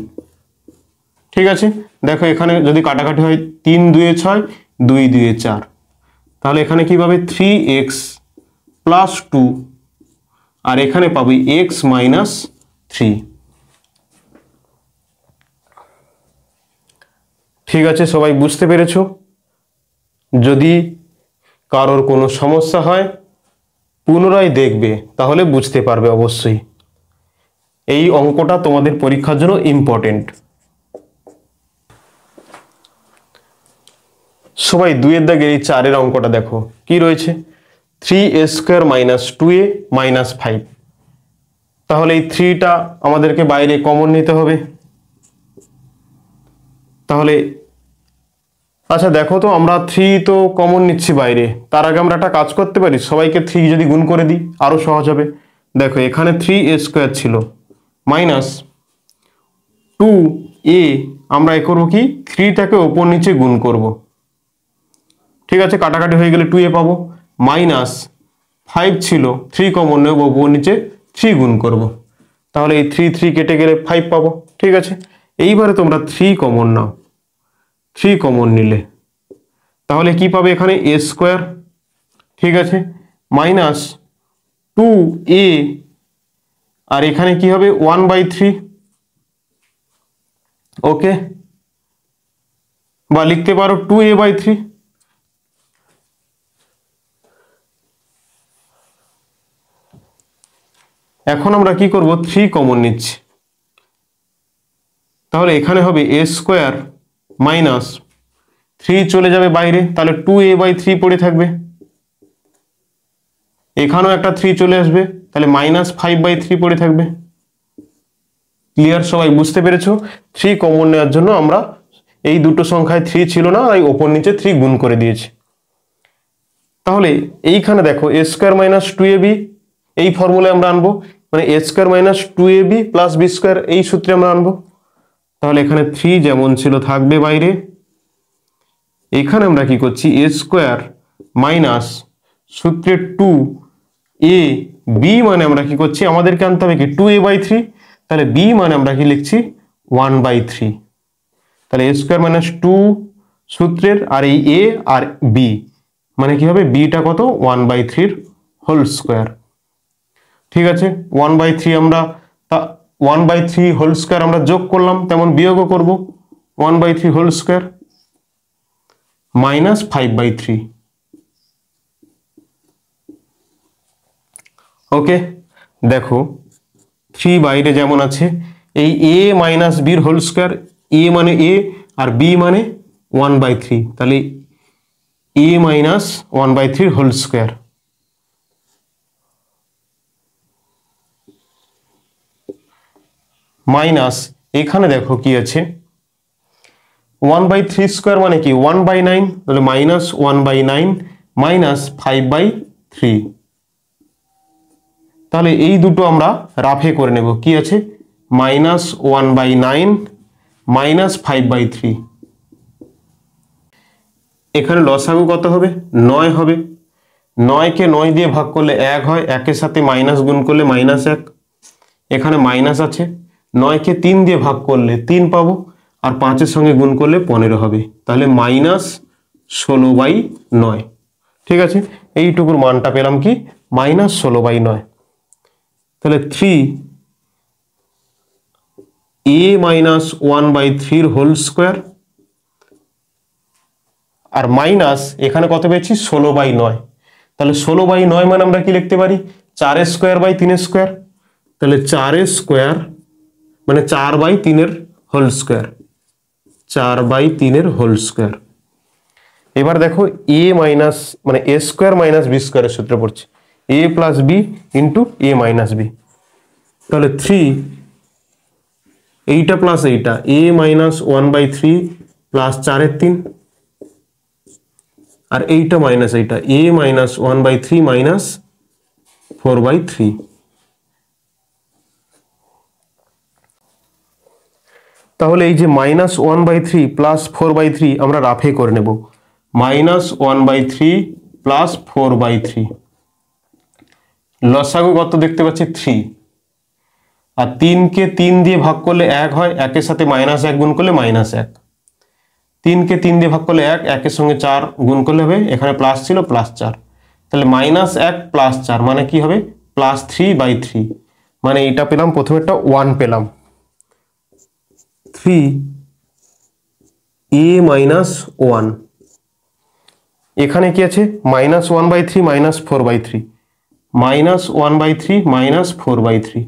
ঠিক আছে, দেখো এখানে যদি কাটাকাটি হয় 3 2 6, 2 2 4, তাহলে এখানে কি পাবে? 3x প্লাস 2, আর এখানে পাবি x মাইনাস 3। ঠিক আছে, সবাই বুঝতে পেরেছো? যদি কারোর কোনো সমস্যা হয় পুনরায় দেখবে, তাহলে বুঝতে পারবে অবশ্যই। এই অঙ্কটা তোমাদের পরীক্ষার জন্য ইম্পর্টেন্ট। সবাই 2 দাগের এই 4 অঙ্কটা দেখো কি রয়েছে? 3a square minus 2a minus 5। তাহলে এই 3টা আমাদেরকে বাইরে কমন নিতে হবে। তাহলে আচ্ছা দেখো তো, আমরা 3 তো কমন নিচ্ছি বাইরে, তার আগে আমরা একটা কাজ করতে পারি, সবাইকে 3 যদি গুণ করে দিই আরো সহজ হবে। দেখো এখানে 3a স্কোয়ার ছিল মাইনাস 2a, আমরা এ করবো কি? 3টাকে ওপর নিচে গুণ করব। ঠিক আছে, কাটাকাটি হয়ে গেলে 2a পাবো, মাইনাস 5 ছিল 3 কমন নেব, ওপর নিচে 3 গুণ করব, তাহলে এই 3 3 কেটে গেলে 5 পাবো। ঠিক আছে, এইবারে তোমরা 3 কমন নাও, 3 কমন নিলে তাহলে কি পাবে? এখানে a স্কোয়ার, ঠিক আছে, মাইনাস 2a, আর এখানে কি হবে? 1/3। ওকে, বা লিখতে পারো 2a/3। এখন আমরা কি করব? 3 কমন নিচ্ছি, তাহলে এখানে হবে a স্কোয়ার মাইনাস 3 চলে যাবে বাইরে, তাহলে 2a/3 পড়ে থাকবে, এখানেও একটা 3 চলে আসবে, তাহলে মাইনাস 5/3 পড়ে থাকবে। ক্লিয়ার? সবাই বুঝতে পেরেছো? 3 কমন নেওয়ার জন্য আমরা এই দুটো সংখ্যায় 3 ছিল না, তাই ওপর নিচে 3 গুণ করে দিয়েছি। তাহলে এইখানে দেখো a স্কোয়ার মাইনাস 2ab, এই ফর্মুলায় আমরা আনবো, মানে a square minus 2ab plus b square, এই সূত্রে আমরা আনবো। তাহলে এখানে 3 যেমন ছিল থাকবে বাইরে, এখানে আমরা কি করছি? a স্কোয়ার মাইনাস সূত্রে 2ab, মানে আমরা কি করছি? আমাদেরকে আনতে হবে কি? 2a/3, তাহলে b মানে আমরা কি লিখছি? 1/3। তাহলে a স্কোয়ার মাইনাস 2 সূত্রের, আর এই a আর b মানে কি হবে? bটা কত? 1/3 হোল স্কোয়ার। ঠিক আছে, 1/3 আমরা 1/3 হোল স্কোয়ার আমরা যোগ করলাম, তেমন বিয়োগও করব, 1/3 হোল স্কোয়ার মাইনাস 5/3। ওকে, দেখো 3 বাইরে যেমন আছে, এই a মাইনাস বির হোল স্কোয়ার, a মানে a আর b মানে 1/3, তাহলে a minus 1/3 whole square minus এখানে দেখো কি আছে 1/3 স্কোয়ার মানে কি 1/9, তাহলে মাইনাস 1/9 মাইনাস 5/3। তাহলে এই দুটো আমরা রাফে করে নেব, কি আছে মাইনাস 1/9 মাইনাস 5/3। এখানে লসাগু কত হবে 9 হবে, 9কে 9 দিয়ে ভাগ করলে 1 হয়, 1-এর সাথে মাইনাস গুণ করলে -1, এখানে মাইনাস আছে, 9কে 3 দিয়ে ভাগ করলে 3 পাবো, আর 5-এর সঙ্গে গুণ করলে 15 হবে, তাহলে -16/9। ঠিক আছে, এইটুকুর মানটা পেলাম কি -16/9। তাহলে 3a মাইনাস 1/3 হোল স্কোয়ার আর মাইনাস এখানে কত পেয়েছি 16/9, তাহলে 16/9 মানে আমরা কি লিখতে পারি 4 স্কোয়ার বাই 3 স্কোয়ার, তাহলে 4 স্কোয়ার মানে 4/3 হোল স্কোয়ার, 4/3 হোল স্কোয়ার। এবার দেখো a মাইনাস মানে a স্কোয়ার মাইনাস b স্কোয়ারের সূত্র পড়ছে a plus b into a minus b, তাহলে 3 এইটা প্লাস এইটা a মাইনাস 1/3 প্লাস 4/3 আর এইটা মাইনাস এইটা a মাইনাস 1/3 মাইনাস 4/3। তাহলে এই যে -1/3 প্লাস 4/3 আমরা রাফে করে নেব, -1/3 প্লাস 4/3, লসাগু কত দেখতে পাচ্ছি 3, আর 3কে 3 দিয়ে ভাগ করলে 1 হয়, 1-এর সাথে -1 গুণ করলে -1, 3কে 3 দিয়ে ভাগ করলে 1, 1-এর সঙ্গে 4 গুণ করলে হবে, এখানে প্লাস ছিল +4, তাহলে -1 প্লাস 4 মানে কি হবে +3/3, মানে এটা পেলাম প্রথমে একটা 1 পেলাম, 3a মাইনাস 1, এখানে কি আছে -1/3 মাইনাস 4/3, -1/3 মাইনাস 4/3,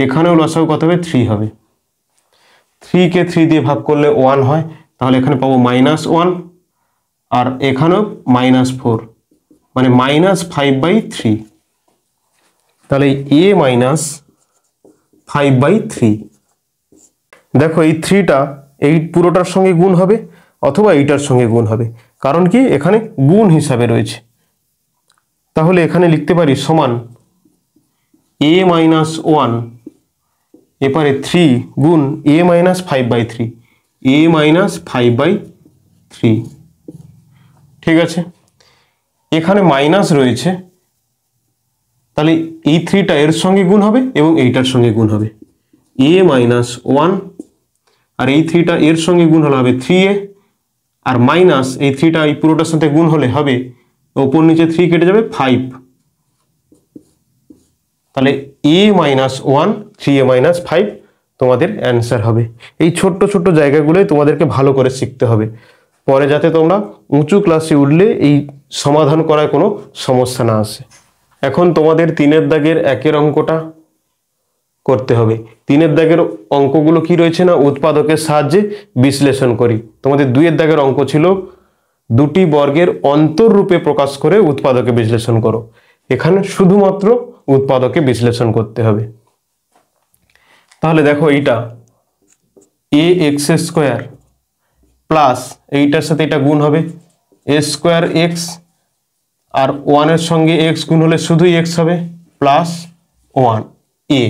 এখানেও লসাগু কত হবে 3 হবে, 3কে 3 দিয়ে ভাগ করলে 1 হয়, তাহলে এখানে পাবো -1 আর এখানেও -4 মানে -5/3, তাহলে a মাইনাস 5/3। দেখো এই 3টা এই পুরোটার সঙ্গে গুণ হবে অথবা এইটার সঙ্গে গুণ হবে, কারণ কি এখানে গুণ হিসাবে রয়েছে, তাহলে এখানে লিখতে পারি সমান a মাইনাস 1 এবারে 3 গুণ a মাইনাস 5/3, a মাইনাস 5/3। ঠিক আছে, এখানে মাইনাস রয়েছে, তাহলে এই 3টা এর সঙ্গে গুণ হবে এবং এইটার সঙ্গে গুণ হবে, a মাইনাস 1 আর এই 3টা এর সঙ্গে গুণ হলে হবে 3a, আর মাইনাস এই 3টা এই পুরোটার সাথে গুণ হলে হবে ওপর নিচে 3 কেটে যাবে 5, তাহলে a মাইনাস 1 3a মাইনাস 5 তোমাদের অ্যান্সার হবে। এই ছোট্ট ছোট্ট জায়গাগুলোই তোমাদেরকে ভালো করে শিখতে হবে, পরে যাতে তোমরা উঁচু ক্লাসে উঠলে এই সমাধান করার কোনো সমস্যা না আসে। এখন তোমাদের 3-এর দাগের 1-এর অঙ্কটা করতে হবে। 3-এর দাগের অঙ্কগুলো কি রয়েছে না উৎপাদকের সাহায্যে বিশ্লেষণ করি। তোমাদের 2-এর দাগের অঙ্ক ছিল দুটি বর্গের অন্তররূপে প্রকাশ করে উৎপাদকে বিশ্লেষণ করো, এখানে শুধুমাত্র উৎপাদকে বিশ্লেষণ করতে হবে। তাহলে দেখো এইটা ax² প্লাস এইটার সাথে এটা গুণ হবে a²x, আর 1-এর সঙ্গে x গুণ হলে শুধুই x হবে প্লাস 1a।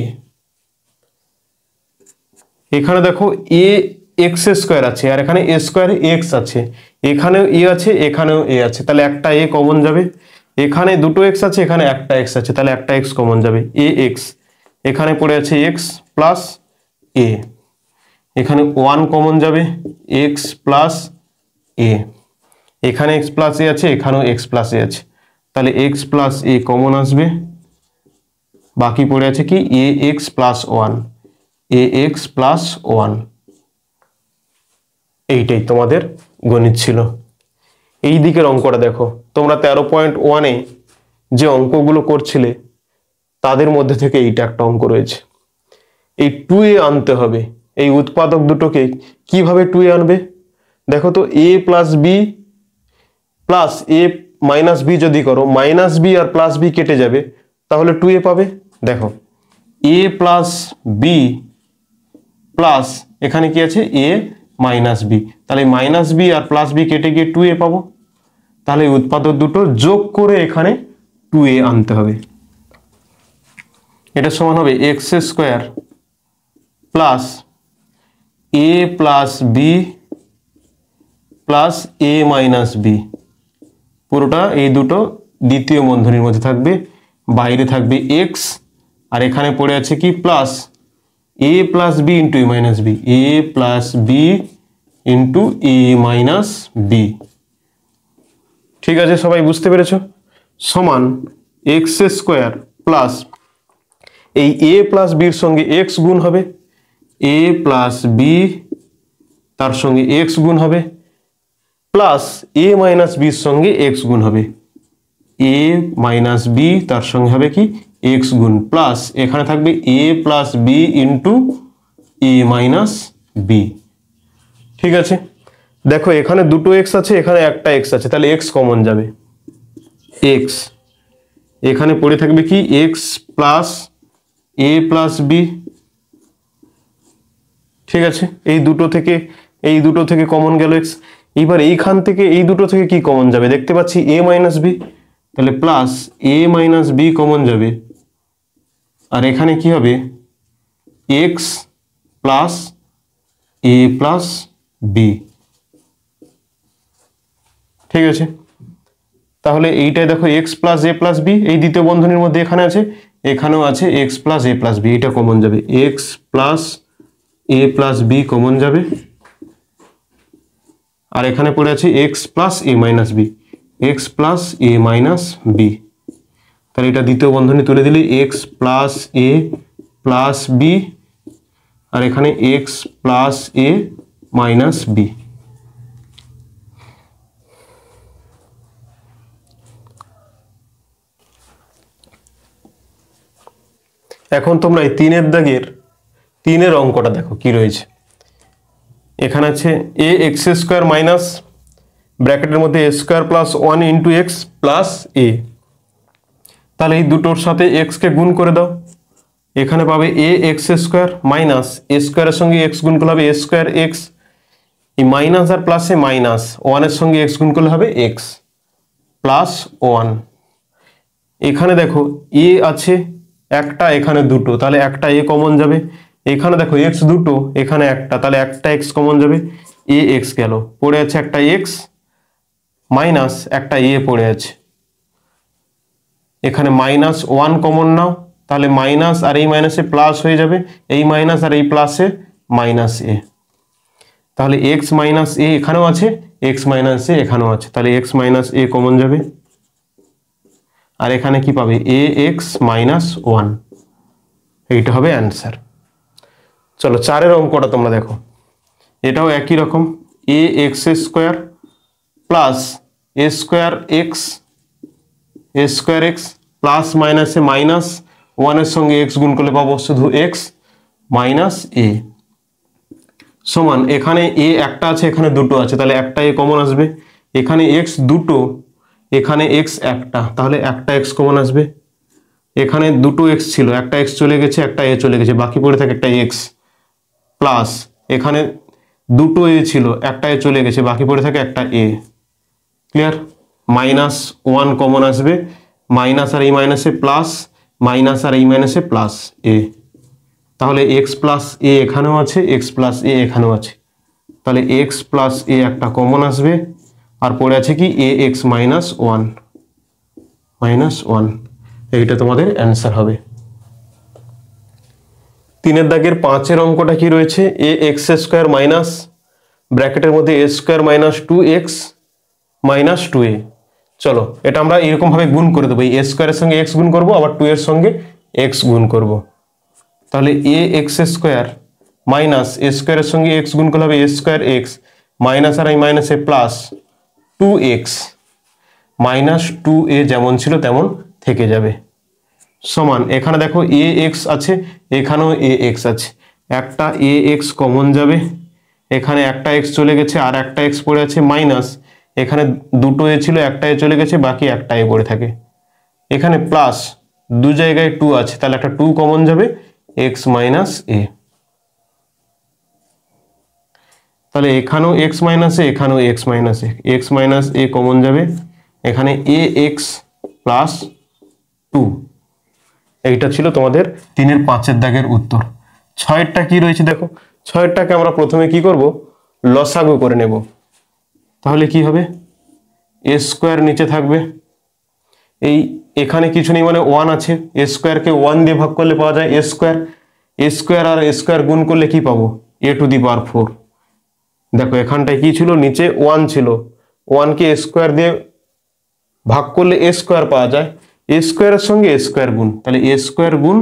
এখানে দেখো ax² আছে আর এখানে a²x আছে, এখানেও a আছে এখানেও a আছে, তাহলে একটা a কমন যাবে, এখানে দুটো x আছে এখানে একটা x আছে, তাহলে একটা x কমন যাবে ax, এখানে পড়ে আছে x প্লাস a, এখানে 1 কমন যাবে x প্লাস a, এখানে x প্লাস a আছে এখানেও x প্লাস a আছে, তাহলে x প্লাস a কমন আসবে, বাকি পড়ে আছে কি ax প্লাস 1, ax প্লাস 1। এইটাই তোমাদের গণিত ছিল। এই দিকের অঙ্কটা দেখো, তোমরা 13.1-এ যে অঙ্কগুলো করছিলে তাদের মধ্যে থেকে এইটা একটা অঙ্ক রয়েছে। এই 2a আনতে হবে। এই উৎপাদক দুটোকে কিভাবে 2a আনবে দেখো তো, a plus B plus a minus B যদি করো, মাইনাস বি আর প্লাস বি কেটে যাবে, তাহলে 2a পাবে। দেখো a প্লাস বি প্লাস এখানে কি আছে a মাইনাস বি, তাহলে মাইনাস বি আর প্লাস বি কেটে গিয়ে 2a পাবো। তাহলে উৎপাদক দুটো যোগ করে এখানে 2a আনতে হবে। এটা সমান হবে X square plus a plus B plus a minus B, পুরোটা এই দুটো দ্বিতীয় বন্ধনীর মধ্যে থাকবে, বাইরে থাকবে x, আর এখানে পড়ে আছে কি plus a plus B into a minus B, a plus B into a minus B. ঠিক আছে, সবাই বুঝতে পেরেছো? সমান এক্স স্কোয়ার প্লাস এই a প্লাস বির সঙ্গে x গুণ হবে, a প্লাস বি তার সঙ্গে x গুণ হবে, প্লাস a মাইনাস বির সঙ্গে x গুণ হবে, a মাইনাস বি তার সঙ্গে হবে কি x গুণ, প্লাস এখানে থাকবে a plus B into a minus B. ঠিক আছে, দেখো এখানে দুটো x আছে, এখানে একটা x আছে, তাহলে x কমন যাবে, x এখানে পড়ে থাকবে কি x plus a plus B. ঠিক আছে, এই দুটো থেকে কমন গেল x। এইবার এইখান থেকে এই দুটো থেকে কি কমন যাবে দেখতে পাচ্ছি a মাইনাস বি, তাহলে plus a minus B common যাবে, আর এখানে কি হবে x plus a plus B. ঠিক আছে, তাহলে এইটাই দেখো x plus a plus B, এই দ্বিতীয় বন্ধনীর মধ্যে এখানে আছে, এখানেও আছে x plus a plus B, এটা কমন যাবে, x plus a plus B common যাবে, আর এখানে পড়ে আছে x plus a minus B, x plus a minus B. তাহলে এটা দ্বিতীয় বন্ধনী তুলে দিলে x plus a plus b, আর এখানে x plus a minus b. এখন তোমরা এই 3-এর দাগের 3-এর অঙ্কটা দেখো কি রয়েছে। এখানে আছে a এক্স স্কোয়ার মাইনাস ব্র্যাকেটের মধ্যে a square plus 1 into x plus a, তাহলে এই দুটোর সাথে x কে গুণ করে দাও, এখানে পাবে a x square minus a স্কোয়ারের সঙ্গে x গুণ করলে হবে a স্কোয়ার এক্স, এই মাইনাস আর প্লাসে মাইনাস 1-এর সঙ্গে x গুণ করলে হবে x প্লাস 1। এখানে দেখো a আছে একটা, এখানে দুটো, তাহলে একটা a কমন যাবে, এখানে দেখো x দুটো, এখানে একটা, তাহলে একটা x কমন যাবে, a x গেল, পড়ে আছে একটা x মাইনাস একটা a পড়ে আছে, এখানে মাইনাস 1 কমন নাও, তাহলে মাইনাস আর এই মাইনাসে প্লাস হয়ে যাবে, এই মাইনাস আর এই প্লাসে মাইনাস a, তাহলে x মাইনাস a এখানেও আছে, x মাইনাস a এখানেও আছে, তাহলে x মাইনাস a কমন যাবে, আর এখানে কি পাবে ax মাইনাস 1, এইটা হবে অ্যান্সার। চলো 4-এর অঙ্কটা তোমরা দেখো, এটাও একই রকম, a x square plus a square x plus মাইনাসে মাইনাস 1-এর সঙ্গে x গুণ করলে পাবো শুধু x মাইনাস a, সমান এখানে a একটা আছে, এখানে দুটো আছে, তাহলে একটা a কমন আসবে, এখানে x দুটো, এখানে x একটা, তাহলে একটা x কমন আসবে, এখানে দুটো x ছিল, একটা x চলে গেছে, একটা a চলে গেছে, বাকি পড়ে থাকে একটা x, প্লাস এখানে দুটো a ছিল, একটা a চলে গেছে, বাকি পড়ে থাকে একটা a। ক্লিয়ার? মাইনাস 1 কমন আসবে, মাইনাস আর এই মাইনাসে প্লাস, মাইনাস আর এই মাইনাসে প্লাস a, তাহলে x প্লাস a এখানেও আছে, x প্লাস a এখানেও আছে, তাহলে x প্লাস a একটা কমন আসবে, আর পড়ে আছে কি ax মাইনাস 1, এইটা তোমাদের অ্যান্সার হবে। 3-এর দাগের 5-এর অঙ্কটা কি রয়েছে, a এক্স স্কোয়ার মাইনাস ব্র্যাকেটের মধ্যে a square minus 2x minus 2a। চলো এটা আমরা এরকম ভাবে গুণ করে দেবো, a স্কোয়ারের সঙ্গে x গুণ করবো, আবার 2 এর সঙ্গে x গুণ করব, তাহলে a x square minus a স্কোয়ারের সঙ্গে x গুণ করলে হবে a স্কোয়ার এক্স মাইনাস আর এই মাইনাসে প্লাস 2x মাইনাস 2a যেমন ছিল তেমন থেকে যাবে, সমান এখানে দেখো এ এক্স আছে, এখানেও এ এক্স আছে, একটা এ এক্স কমন যাবে, এখানে একটা এক্স চলে গেছে আর একটা এক্স পড়ে আছে, মাইনাস এখানে দুটো এ ছিল, একটা এ চলে গেছে, বাকি একটা এ পড়ে থাকে, এখানে প্লাস দু জায়গায় টু আছে, তাহলে একটা টু কমন যাবে, এক্স মাইনাস এ। তাহলে এখানেও এক্স মাইনাস এ, এখানেও x minus A, x minus a common যাবে, এখানে এ এক্স প্লাস টু। এইটা ছিল তোমাদের 3-এর 5-এর দাগের উত্তর। 6-এরটা কি রয়েছে দেখো, 6-এরটাকে আমরা প্রথমে কি করব, লসাগু করে নেব। তাহলে কি হবে, এ স্কোয়ার নিচে থাকবে, এই এখানে কিছু নেই মানে 1 আছে, এ স্কোয়ারকে 1 দিয়ে ভাগ করলে পাওয়া যায় এ স্কোয়ার, এ স্কোয়ার আর এ স্কোয়ার গুণ করলে কি পাবো, এ টু দি পাওয়ার 4। দেখো এখানটায় কি ছিল, নিচে 1 ছিল, 1কে এ স্কোয়ার দিয়ে ভাগ করলে এ স্কোয়ার পাওয়া যায়, এ স্কোয়ারের সঙ্গে এ স্কোয়ার গুণ, তাহলে এ স্কোয়ার গুণ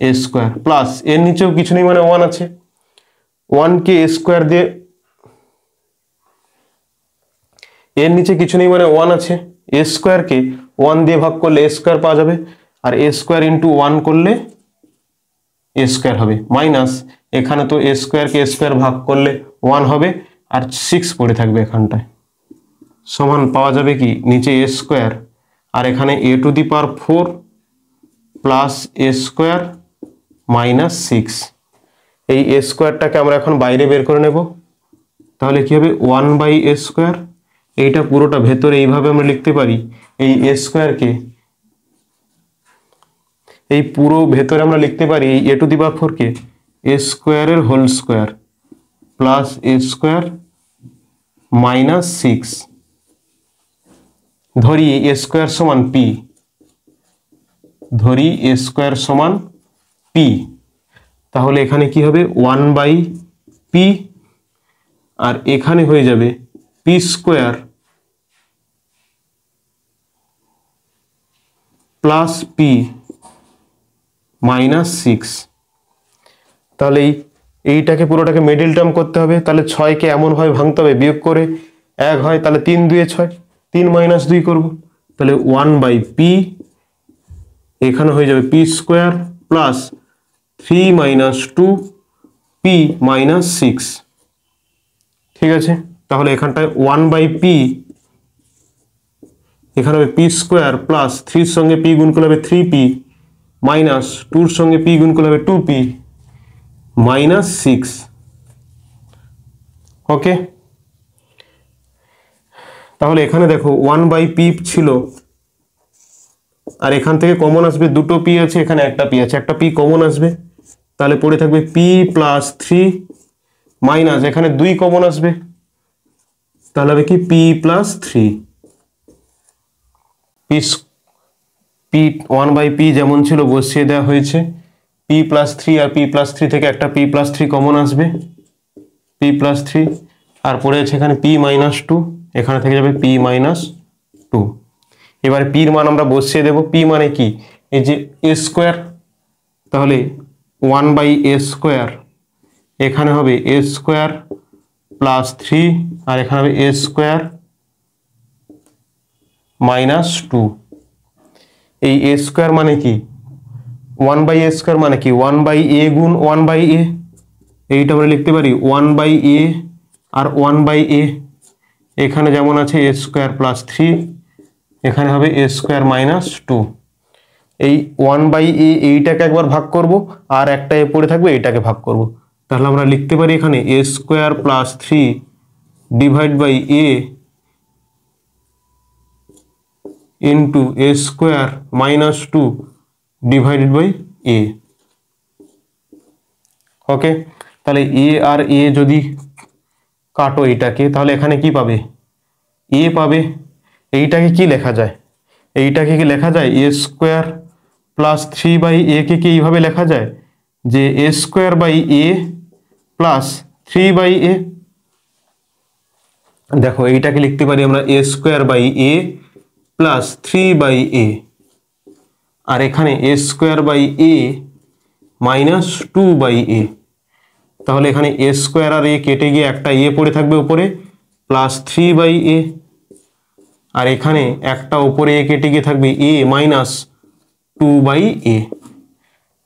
এ স্কোয়ার, প্লাস এর নিচেও কিছু নেই মানে 1 আছে, 1কে এ স্কোয়ার দিয়ে, এর নিচে কিছু নেই মানে 1 আছে, এ স্কোয়ারকে 1 দিয়ে ভাগ করলে এ স্কোয়ার পাওয়া যাবে, আর এ স্কোয়ার ইন্টু 1 করলে এ স্কোয়ার হবে, মাইনাস এখানে তো এ স্কোয়ারকে এ স্কোয়ার ভাগ করলে 1 হবে, আর 6 পড়ে থাকবে এখানটায়, সমান পাওয়া যাবে কি, নিচে এ স্কোয়ার আর এখানে a to the power 4 plus a square minus 6। এই এ স্কোয়ারটাকে আমরা এখন বাইরে বের করে নেব, তাহলে কি হবে 1/a স্কোয়ার, এইটা পুরোটা ভেতরে এইভাবে আমরা লিখতে পারি, এই এ স্কোয়ারকে এই পুরো ভেতরে আমরা লিখতে পারি এই এ টু দি পাওয়ার 4 কে এ স্কোয়ারের whole square plus a square minus 6, ধরি এ স্কোয়ার সমান পি, ধরি এ স্কোয়ার সমান পি, তাহলে এখানে কি হবে 1/p, আর এখানে হয়ে যাবে P square plus P minus 6। তাহলে এইটাকে পুরোটাকে মিডল টার্ম করতে হবে, তাহলে 6কে এমন ভাবে ভাঙতে হবে বিয়োগ করে 1 হয়, তাহলে 3 2 6, 3 মাইনাস 2 করব, তাহলে 1/p, এখানে হয়ে যাবে P square plus 3 minus 2p minus 6। ঠিক আছে, তাহলে এখানটায় 1/p, এখানে হবে পি স্কোয়ার প্লাস 3 এর সঙ্গে পি গুণ করলে হবে 3p মাইনাস 2 এর সঙ্গে পি গুণ করলে হবে 2p মাইনাস 6। ওকে, তাহলে এখানে দেখো 1/p ছিল, আর এখান থেকে কমন আসবে, দুটো পি আছে, এখানে একটা পি আছে, একটা পি কমন আসবে, তাহলে পড়ে থাকবে p প্লাস 3 মাইনাস এখানে 2 কমন আসবে, তাহলে হবে কি p প্লাস 3, পি 1/p যেমন ছিল বসিয়ে দেওয়া হয়েছে, p প্লাস 3, আর p প্লাস 3 থেকে একটা p প্লাস 3 কমন আসবে, p প্লাস 3, আর পড়ে আছে এখানে p মাইনাস 2, এখানে থেকে যাবে p মাইনাস 2। এবার p এর মান আমরা বসিয়ে দেব, p মানে কি, এই যে a স্কোয়ার, তাহলে 1/a স্কোয়ার, এখানে হবে a স্কোয়ার প্লাস 3, আর এখানে হবে a স্কোয়ার মাইনাস 2। এই a স্কোয়ার মানে কি, 1/a স্কোয়ার মানে কি 1/a গুণ 1/a, এইটা আমরা লিখতে পারি 1/a আর 1/a, এখানে যেমন আছে a স্কোয়ার প্লাস 3, এখানে হবে a স্কোয়ার মাইনাস 2। এই 1/a এইটাকে একবার ভাগ করব, আর একটা এ পড়ে থাকবে, এইটাকে ভাগ করব, তাহলে আমরা লিখতে পারি এখানে a square plus 3 divide by a into a square minus 2 divided by a। Okay, তাহলে a আর a যদি কাটো এইটাকে, তাহলে এখানে কি পাবে, a পাবে, এইটাকে কি লেখা যায়, এইটাকে কি লেখা যায় a স্কোয়ার প্লাস 3/a কে কি এইভাবে লেখা যায় যে a square by a plus 3/a, দেখো এইটাকে লিখতে পারি আমরা a square by a plus 3/a, আর এখানে a square by a minus 2/a, তাহলে এখানে a স্কোয়ার আর a কেটে গিয়ে একটা a পড়ে থাকবে উপরে প্লাস 3/a, আর এখানে একটা উপরে a কেটে গিয়ে থাকবে a মাইনাস 2/a।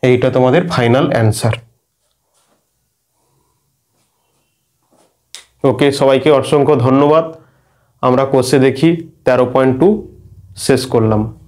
এইটা তোমাদের ফাইনাল অ্যান্সার। ওকে, সবাইকে অসংখ্য ধন্যবাদ। আমরা কোর্সে দেখি 13.2 শেষ করলাম।